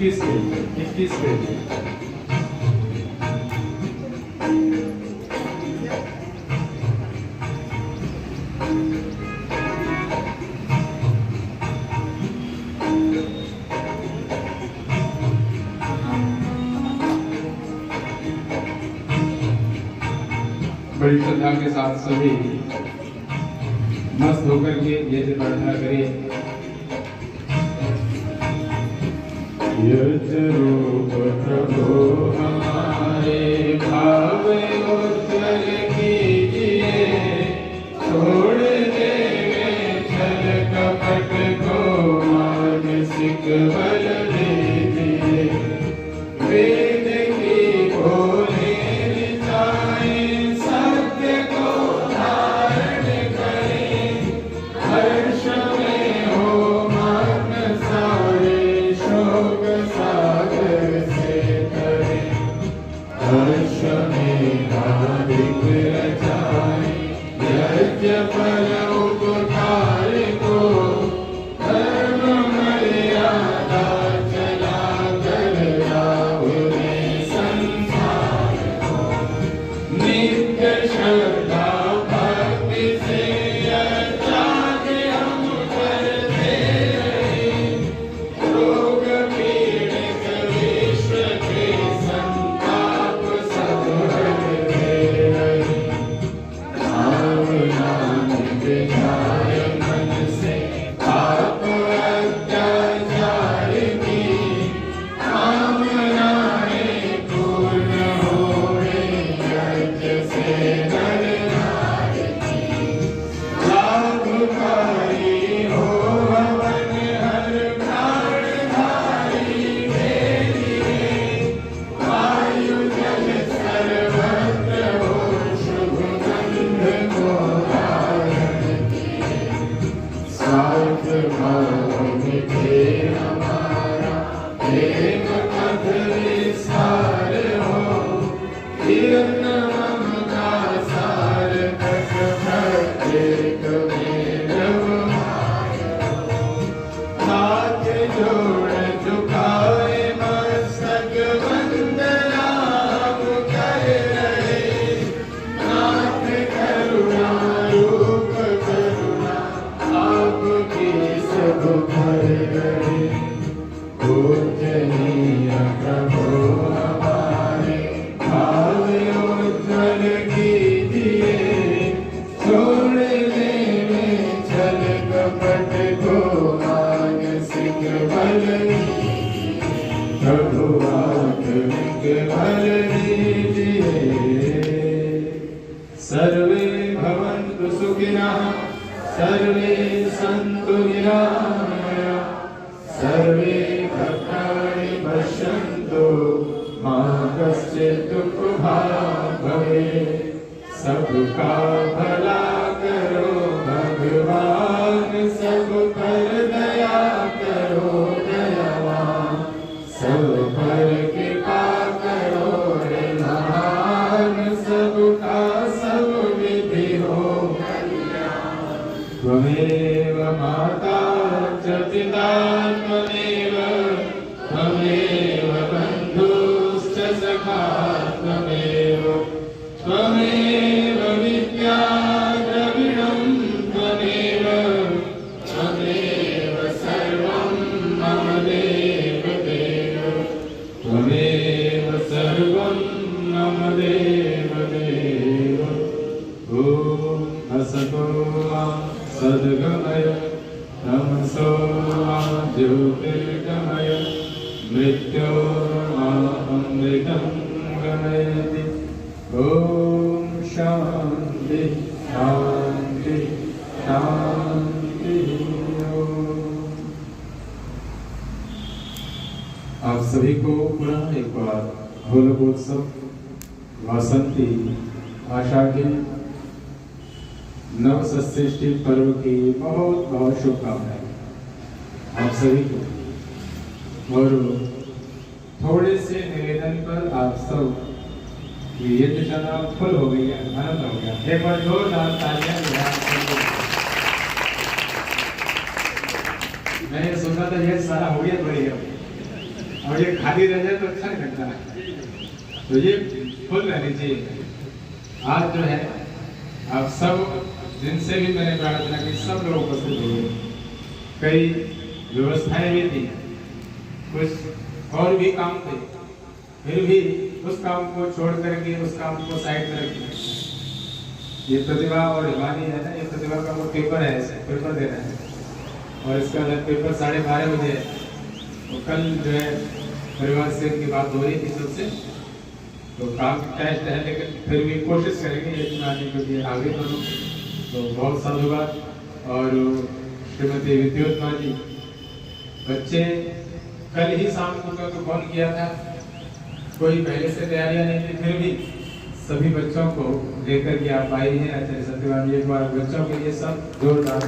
21 पे बड़ी श्रद्धा के साथ सभी मस्त होकर के जय जय प्रार्थना करें। यज रूप प्रभु हमारे भाव उज्जवल कीजिए, छोड़ देवे छल कपट को मानसिक बल दीजिए। वेद की बोले रिचाएं सत्य को धारण करें, हर्ष में हो मग्न सारे शोक सागर से तरें। हर्ष में नादिक रचाएं यज्ञ फल उपकार को, धर्म मर्यादा चला कर राहुले संसार को। नित्य श्रद्धा भक्ति से त्याग हम करते रहें, रोग पीड़ित विश्व के संताप सब हरते रहें। भावना विचार मन से आप अत्याचार की, कामनाएं पूर्ण होवे यज्ञ से नर नारी की। लाभकारी हो हवन हर प्राणधारी भेदिए, वायु जल सर्वत्र हो शुभ गंध को धारण किए। स्वार्थ भाव मिटे हमारा प्रेम पथ विस्तार हो, कीर्तन मम का सार्थक प्रत्येक में व्यवहार हो। हाथ जोड़ झुकाए मस्तक वंदना हम कर रहे, नाथ करुणा रूप करुणा आपकी सब भर गए। पूजनीय प्रभु हमारे भाव उज्ज्वल कीजिए, छोड़ देवे छल कपट को मानसिक बल दीजिए। प्रभु आत्मिक बल दीजिए। सर्वे भवन्तु सुखिनः, सर्वे सन्तु निरामयाः, सर्वे भद्राणि पश्यन्तु मा कश्चित् दुःखभाग् भवेत्। सबका भला करो भगवान, सब पर दया करो दयावान। सब पर कृपा करो रे महान, सबका सब विधि हो कल्याण। त्वमेव माता च पिता त्वमेव, त्वमेव बन्धुश्च सखा त्वमेव, त्वमेव विद्या द्रविणं त्वमेव, त्वमेव सर्वं मम देव देव, त्वमेव सर्वं मम देव देव। ॐ असतो मा सद्गमय, तमसो मा ज्योतिर्गमय, मृत्योर्मामृतं गमयति। ॐ शान्ति शान्ति शान्ति। आप सभी को पुनः एक बार गोलोकोत्सव वासंती आशा के नव षष्ठी पर्व की बहुत बहुत शुभकामनाएं आप सभी को। और थोड़े से निवेदन पर आप सब ये चना फुल हो गई है, आनंद हो गया। एक बार जोरदार तालियां। मैंने सोचा था ये सारा हो गया बढ़िया, और ये खाली रह जाए तो अच्छा नहीं लगता है, तो ये फुल रहनी चाहिए। आज जो है आप सब जिनसे भी मैंने प्रार्थना की सब लोग उपस्थित हुए, कई व्यवस्थाएं भी थी, कुछ और भी काम थे, फिर भी उस काम को छोड़ करके उस काम को साइड में रखिए। ये प्रतिभा और हिमानी है ना, ये प्रतिभा का वो पेपर है, पेपर देना है और इसका पेपर 12:30 बजे है। तो कल जो है परिवार से उनकी बात हो रही थी सबसे, तो काम टेस्ट है लेकिन फिर भी कोशिश करेंगे ये आने के लिए आगे बढ़ो। तो बहुत साधुवाद। और श्रीमती विद्योत्मा जी, बच्चे कल ही शाम को फोन किया था, कोई पहले से तैयारियां नहीं थी, फिर भी सभी बच्चों को लेकर के आप आई हैं। आचार्य सत्यवान जी, एक बार बच्चों के लिए सब जोरदार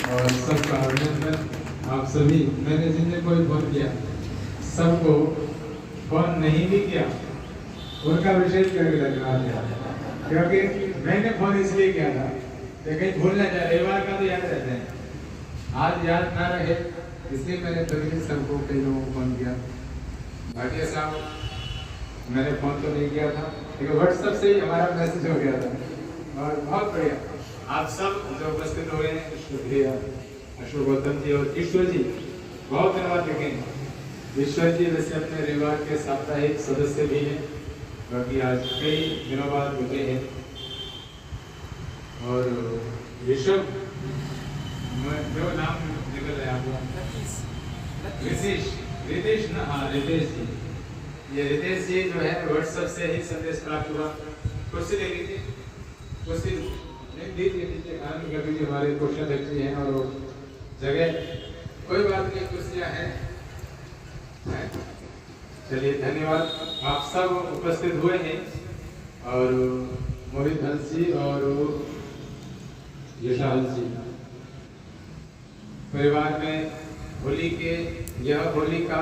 और सबका अभिनंदन। आप सभी, मैंने जिनने कोई फोन किया सबको फोन नहीं भी किया, उनका विशेष करके धन्यवाद दिया, क्योंकि मैंने फोन इसलिए किया था लेकिन भूल ना जाए, रविवार का तो याद रहता है, आज याद ना रहे इसलिए मैंने तभी सबको कई लोगों को फोन किया। भाटिया साहब मैंने फोन तो नहीं किया था लेकिन व्हाट्सएप से ही हमारा मैसेज हो गया था। और बहुत बढ़िया आप सब जो उपस्थित हुए हैं, शुक्रिया अशोक गौतम जी और ईश्वर जी, बहुत धन्यवाद देखें। ईश्वर जी वैसे अपने रविवार के साप्ताहिक सदस्य भी हैं, बाकी आज कई दिनों बाद जुटे हैं। और ऋषभ, जो नाम निकल रहा है आपका, रितेश ना, हाँ रितेश जी, ये रितेश जी जो है व्हाट्सएप से ही संदेश प्राप्त हुआ। कुर्सी ले लीजिए, कुर्सी नहीं दीजिए, कभी जी हमारे क्वेश्चन अच्छी हैं और जगह कोई बात नहीं, कुर्सियाँ हैं। चलिए धन्यवाद, आप सब उपस्थित हुए हैं। और मोहित हंस जी और यशा हंस जी, परिवार में होली के, यह होली का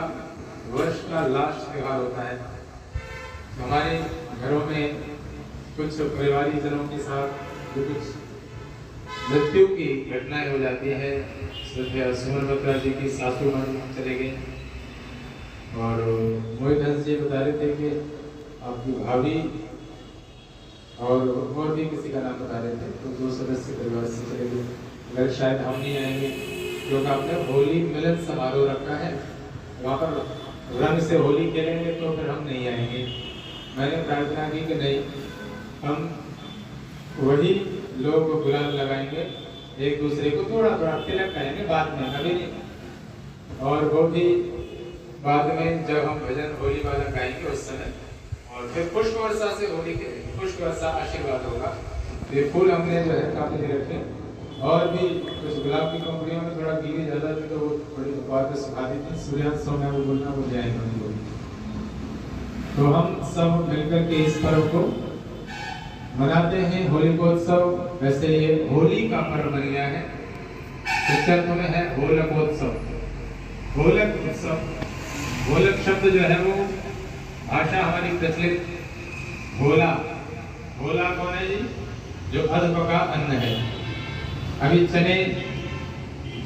वर्ष का लास्ट त्योहार होता है। हमारे घरों में कुछ परिवारी जनों के साथ कुछ मृत्यु की घटनाएं हो जाती है। सुमन बत्रा जी की सासू मां चले गए और मोहित हंस जी बता रहे थे कि आपकी भाभी और भी किसी का नाम बता रहे थे, तो 2 सदस्य परिवार से चले गए। अगर शायद हम नहीं आएंगे क्योंकि आपने होली मिलन समारोह रखा है, वहाँ पर रंग से होली खेलेंगे तो फिर हम नहीं आएंगे। मैंने प्रार्थना की कि नहीं, हम वही लोग गुलाल लगाएंगे, एक दूसरे को थोड़ा थोड़ा तिलक करेंगे बाद में, अभी नहीं। और वो भी बाद में जब हम भजन होली वाला गाएंगे उस समय, और फिर पुष्प वर्षा से होली के पुष्प वर्षा आशीर्वाद होगा। ये फूल हमने जो है काफी दे रखे, और भी कुछ गुलाब की कंपनियों में थोड़ा गीली ज्यादा थी तो वो थोड़ी दोपहर पे सुखा दी थी, सूर्यास्त में वो बोलना वो जाएगा। तो हम सब मिलकर के इस पर्व को मनाते हैं, होली का उत्सव। वैसे ये होली का पर्व बन गया है, अर्थ में है होलकोत्सव, होलक उत्सव। होलक शब्द जो है वो भाषा हमारी प्रचलित, होला, होला कौन है जी? जो अधपका अन्न है। अभी चने,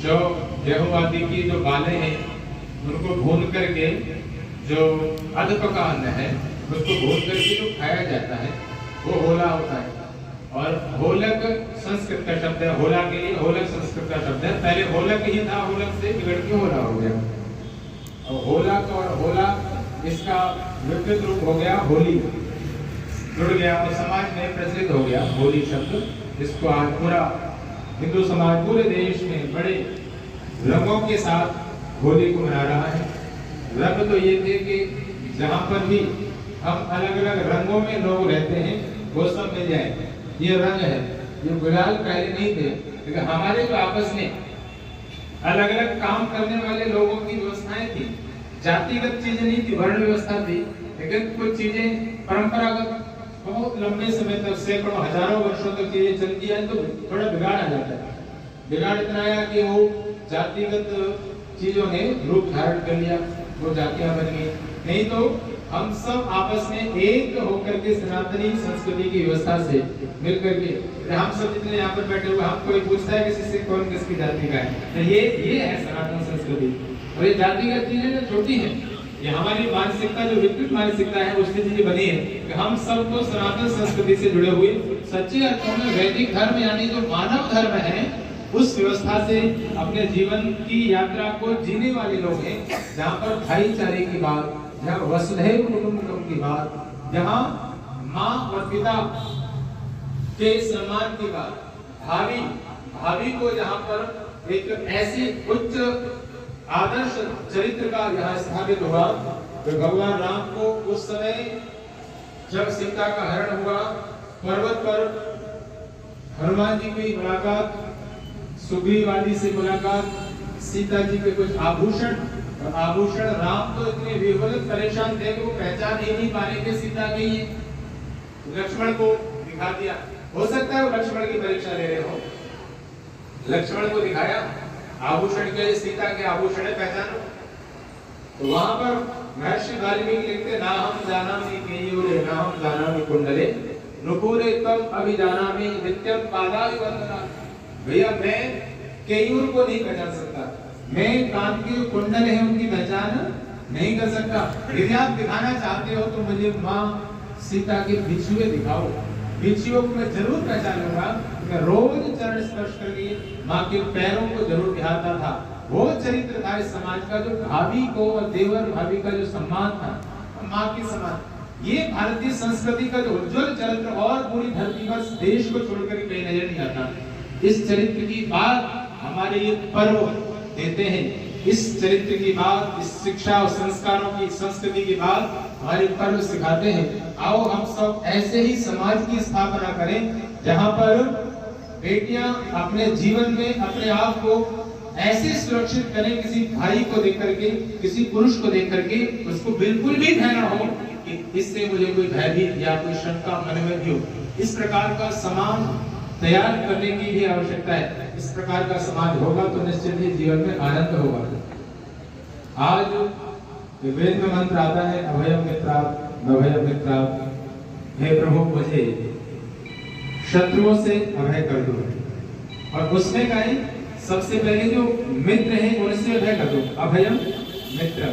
जो गेहूं आदि की जो बालें हैं उनको भून करके जो अधपका अन्न है उसको भून करके जो खाया जाता है वो होला होता है। और होलक संस्कृत का शब्द है, होला के लिए होलक संस्कृत का शब्द है। पहले होलक ही था, होलक से बिगड़ के होला हो गया। और होलक और होला इसका विकृत रूप हो गया होली, जुड़ गया और समाज में प्रचलित हो गया होली शब्द। इसको आज पूरा हिंदू समाज पूरे देश में बड़े रंगों के साथ होली को मना रहा है। रंग तो ये थे कि जहाँ पर भी हम अलग अलग रंगों में लोग रहते हैं वो सब मिल जाए, ये रंग है। ये गुलाल पहले नहीं थे, लेकिन हमारे जो आपस में अलग अलग काम करने वाले लोगों की व्यवस्थाएं थी, जातिगत चीजें नहीं थी, वर्ण व्यवस्था थी, लेकिन कुछ चीजें परंपरागत बहुत लंबे समय तक, सैकड़ों हजारों वर्षों तक चीजें चलती है तो थोड़ा बिगाड़ आ जाता है। बिगाड़ इतना आया कि वो जातिगत चीजों ने रूप धारण कर लिया, वो जातियां बन गई। नहीं तो हम सब आपस में एक होकर के सनातनी संस्कृति की व्यवस्था से मिलकर के, हम सब जितने यहाँ पर बैठे हुए, हम कोई पूछता है किसी से कौन किसकी जाति का है, तो ये है सनातन संस्कृति। और ये जातिगत चीजें जो छोटी हैं, ये हमारी मानसिकता जो विकृत मानसिकता है उससे चीजें बनी है कि हम सब तो सनातन संस्कृति से जुड़े हुए सच्चे अर्थों में वैदिक धर्म यानी जो मानव धर्म है उस व्यवस्था से अपने जीवन की यात्रा को जीने वाले लोग हैं, जहाँ पर भाईचारे की बात, जहाँ वसुधैव कुटुंबकम की बात, जहाँ माँ और पिता के सम्मान की बात, भावी को जहाँ पर एक ऐसी उच्च आदर्श चरित्र का यहाँ स्थापित हुआ। तो भगवान राम को उस समय जब सीता का हरण हुआ, पर्वत पर हनुमान जी की मुलाकात, सुग्रीव आदि से मुलाकात, सीता जी के कुछ आभूषण, और आभूषण राम तो इतने विह्वलित परेशान थे कि वो पहचान ही नहीं पाने के सीता के ही लक्ष्मण को दिखा दिया। हो सकता है वो लक्ष्मण की परीक्षा ले रहे हो, लक्ष्मण को दिखाया आभूषण के, सीता के आभूषण है, पहचानो। तो वहां पर महर्षि वाल्मीकि लिखते ना हम जानामि केयूरे ना हम जानामि कुंडले नुपुरे तम अभिजानामि नित्यम पादाभिवंदना। भैया मैं केयूर को नहीं पहचान सकता, मैं कान के कुंडल है उनकी पहचान नहीं कर सकता। यदि आप दिखाना चाहते हो तो मुझे माँ सीता के बिछुए दिखाओ, बिछुओं को मैं जरूर पहचानूंगा। मैं रोज चरण स्पर्श करके माँ के पैरों को जरूर दिखाता था। वो चरित्र था इस समाज का जो भाभी को और देवर भाभी का जो सम्मान था, माँ के समान। ये भारतीय संस्कृति का जो उज्जवल चरित्र और पूरी धरती पर देश को छोड़कर कहीं नजर नहीं आता। इस चरित्र की बात हमारे ये पर्व देते हैं, इस चरित्र की बात, इस शिक्षा और संस्कारों की, संस्कृति की बात हमारे पर्व सिखाते हैं। आओ हम सब ऐसे ही समाज की स्थापना करें जहां पर बेटियां अपने जीवन में अपने आप को ऐसे सुरक्षित करें, किसी भाई को देख करके, किसी पुरुष को देख करके उसको बिल्कुल भी भय ना हो कि इससे मुझे कोई भयभीत या कोई शंका मन में भी हो। इस प्रकार का समाज तैयार करने की भी आवश्यकता है। इस प्रकार का समाज होगा तो निश्चित ही जीवन में आनंद होगा। आज वेद में मंत्र आता है अभयम मित्रात् अभयम मित्रात्, हे प्रभु मुझे शत्रुओं से अभय कर दो। और उसमें कहीं सबसे पहले जो मित्र हैं उनसे अभय कर दो। अभयम मित्र,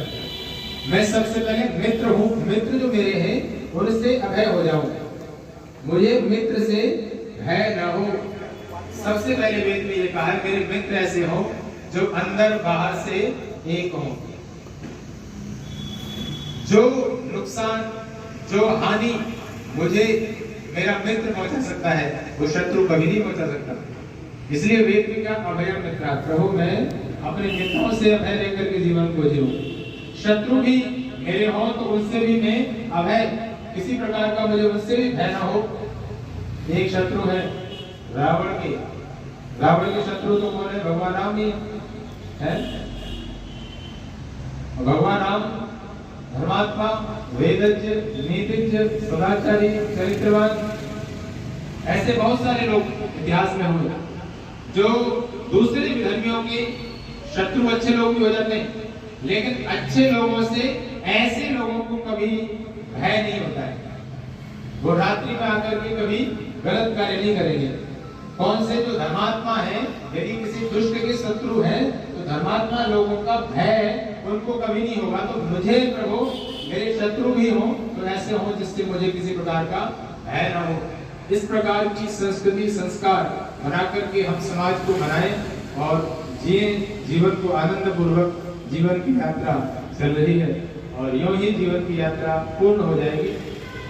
मैं सबसे पहले मित्र हूँ, मित्र जो मेरे हैं उनसे अभय हो जाओ, मुझे मित्र से भय न हो। सबसे पहले वेद में ये कहा है मेरे मित्र ऐसे हो जो अंदर बाहर से एक हो। जो नुकसान, जो हानि मुझे मेरा मित्र पहुंचा सकता है वो शत्रु कभी नहीं पहुंचा सकता। इसलिए वेद में क्या अभयम मित्रात्, प्रभु मैं अपने मित्रों से अभय लेकर के जीवन को जीऊं। शत्रु भी मेरे हो तो उनसे भी मैं अभय, किसी प्रकार का मुझे उनसे भी भय ना हो। एक शत्रु है रावण के, रावण के शत्रु तो कौन है? भगवान राम ही है। भगवान राम धर्मात्मा, वेदज्ञ, नीतिज्ञ, सदाचारी, चरित्रवान, ऐसे बहुत सारे लोग इतिहास में हुए जो दूसरे विधर्मियों के शत्रु अच्छे लोग भी हो जाते हैं, लेकिन अच्छे लोगों से ऐसे लोगों को कभी भय नहीं होता है। वो रात्रि में आकर के कभी गलत कार्य नहीं करेंगे। कौन से? जो धर्मात्मा है। यदि किसी दुष्ट के शत्रु है तो धर्मात्मा लोगों का भय उनको कभी नहीं होगा। तो मुझे प्रभु मेरे शत्रु भी हो तो ऐसे हो जिससे मुझे किसी प्रकार का भय न हो। इस प्रकार की संस्कृति संस्कार बना करके हम समाज को बनाएं और जिए, जीवन को आनंद पूर्वक जीवन की यात्रा चल रही है और यूं ही जीवन की यात्रा पूर्ण हो जाएगी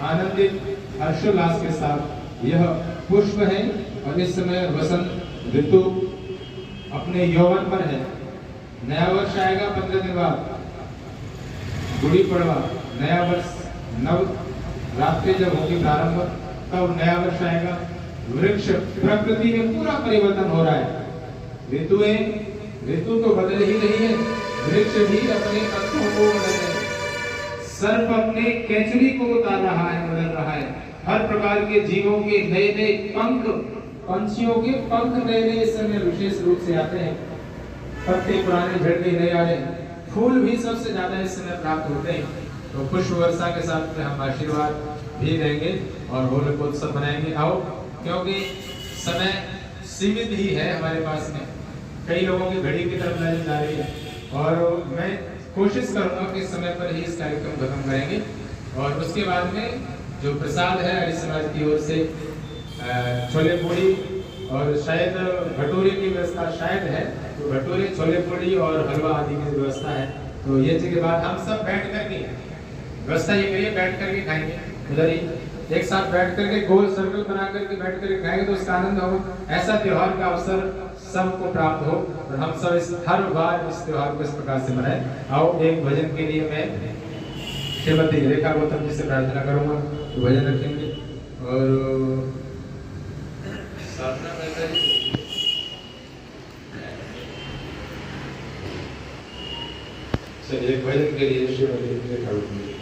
आनंदित हर्षोल्लास के साथ। यह पुष्प है और इस समय वसंत ऋतु अपने यौवन पर है। नया वर्ष आएगा 15 दिन बाद, गुड़ी पड़वा, नया वर्ष, नव रात्रि जब होगी प्रारंभ तब नया वर्ष आएगा। वृक्ष प्रकृति में पूरा परिवर्तन हो रहा है। ऋतु तो बदल ही रही है, वृक्ष भी अपने पत्तों को बदल रहे हैं, सर्प अपने केचुली को उतार रहा है, बदल रहा है। हर प्रकार के जीवों के नए नए पंख, पंछियों के पंख नए नए इस समय विशेष रूप से आते हैं। पत्ते पुराने झड़ गए, नए आ रहे हैं। फूल भी सबसे ज्यादा इस समय प्राप्त होते हैं। तो पुष्प वर्षा के साथ हम आशीर्वाद भी देंगे और होलिकोत्सव मनाएंगे। आओ, क्योंकि समय सीमित ही है हमारे पास में। कई लोगों की घड़ी की तरफ नजर जा रही है, और मैं कोशिश करूंगा कि समय पर ही इस कार्यक्रम को खत्म करेंगे और उसके बाद में जो प्रसाद है आर्य समाज की ओर से छोले पूड़ी और शायद भटूरे की व्यवस्था शायद है, तो भटूरे छोले पूड़ी और हलवा आदि की व्यवस्था है। तो ये के बाद हम सब बैठ करके व्यवस्था ये करिए, बैठ करके खाएंगे उधर ही एक साथ बैठ करके गोल सर्कल बना करके बैठ करके खाएंगे तो उसका आनंद हो। ऐसा त्योहार का अवसर सबको प्राप्त हो और हम सब इस हर बार इस त्योहार को इस प्रकार से मनाएं। आओ एक भजन के लिए मैं श्रीमती रेखा गौतम जी से प्रार्थना करूंगा, तो भजन रखेंगे और चलिए एक भजन के लिए श्रीमती रेखा गौतम जी।